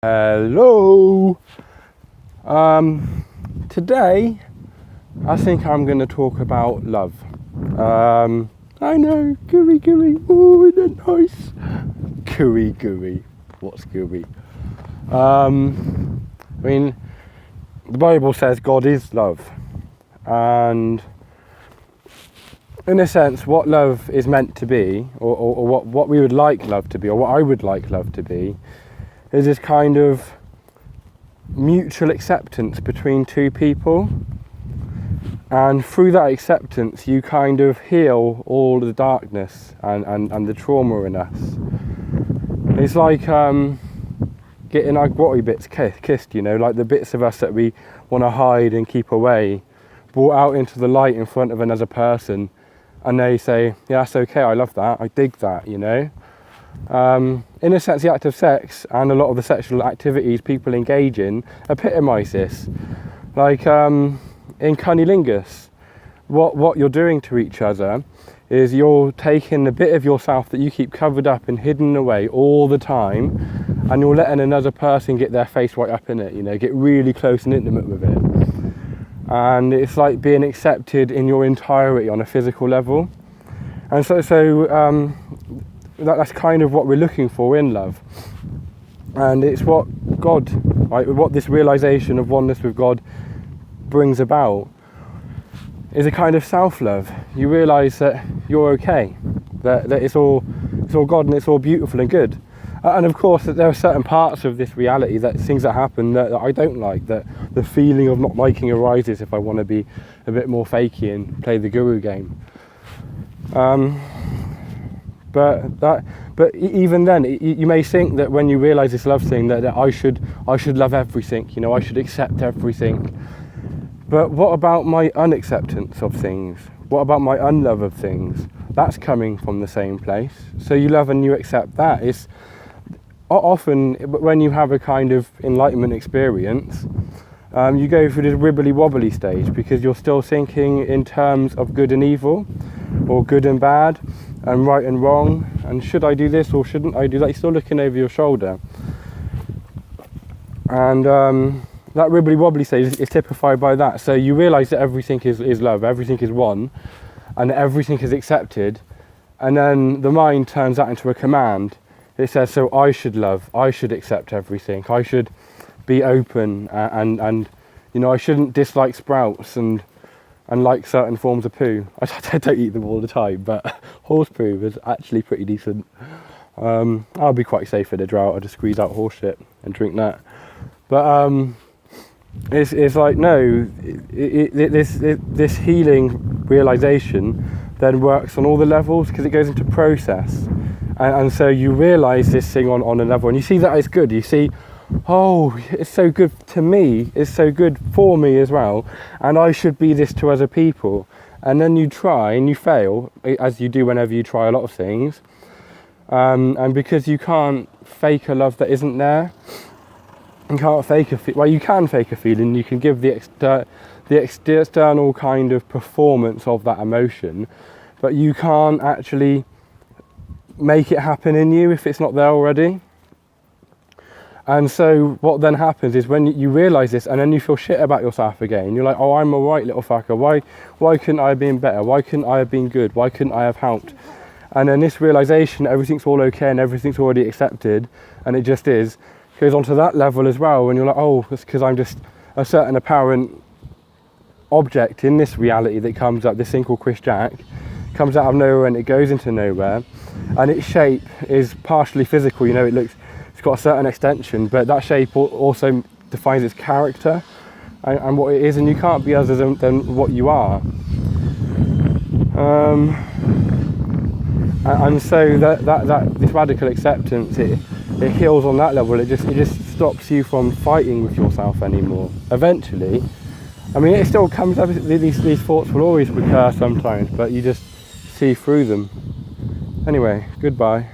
Hello. Today I think I'm going to talk about love. I know, gooey. Oh, isn't it nice? Gooey. What's gooey? I mean, the Bible says God is love, and in a sense, what love is meant to be, or what we would like love to be, or what I would like love to be, is this kind of mutual acceptance between two people, and through that acceptance you kind of heal all the darkness and the trauma in us. It's like getting our grotty bits kissed, you know, like the bits of us that we want to hide and keep away, brought out into the light in front of another person, and they say, yeah, that's okay, I love that, I dig that, you know. In a sense, the act of sex and a lot of the sexual activities people engage in epitomise this. Like in cunnilingus, what you're doing to each other is you're taking the bit of yourself that you keep covered up and hidden away all the time, and you're letting another person get their face right up in it, you know, get really close and intimate with it. And it's like being accepted in your entirety on a physical level. And so that's kind of what we're looking for in love, and it's what God, right, what this realization of oneness with God brings about, is a kind of self-love. You realize that you're okay, that it's all God and it's all beautiful and good, and of course that there are certain parts of this reality, that things that happen that I don't like, that the feeling of not liking arises if I want to be a bit more fakey and play the guru game. But even then, you may think that when you realise this love thing, that I should love everything, you know, I should accept everything. But what about my unacceptance of things? What about my unlove of things? That's coming from the same place. So you love and you accept that. It's often when you have a kind of enlightenment experience, you go through this wibbly wobbly stage, because you're still thinking in terms of good and evil, or good and bad, and right and wrong, and should I do this or shouldn't I do that? You're still looking over your shoulder. And that wibbly wobbly stage is typified by that. So you realise that everything is love, everything is one, and everything is accepted, and then the mind turns that into a command. It says, so I should love, I should accept everything, I should be open, and you know, I shouldn't dislike sprouts and like certain forms of poo. I don't eat them all the time, but horse poo is actually pretty decent. I'll be quite safe in a drought. I'll just squeeze out horse shit and drink that. But it's like, no, this healing realization then works on all the levels, because it goes into process, and so you realize this thing on a level, and you see that it's good. You see, oh, it's so good to me, it's so good for me as well, and I should be this to other people. And then you try and you fail, as you do whenever you try a lot of things, and because you can't fake a love that isn't there, you can't fake you can fake a feeling, you can give the external kind of performance of that emotion, but you can't actually make it happen in you if it's not there already. And so what then happens is, when you realise this, and then you feel shit about yourself again, you're like, oh, I'm a right little fucker, why couldn't I have been better, why couldn't I have been good, why couldn't I have helped? And then this realisation, everything's all okay and everything's already accepted, and it just is, goes onto that level as well, and you're like, oh, it's because I'm just a certain apparent object in this reality that comes up, this thing called Chris Jack, comes out of nowhere and it goes into nowhere, and its shape is partially physical, you know, it's got a certain extension, but that shape also defines its character and what it is, and you can't be other than what you are. And so that this radical acceptance, it heals on that level. It just stops you from fighting with yourself anymore. Eventually, I mean, it still comes up. These thoughts will always recur sometimes, but you just see through them. Anyway, goodbye.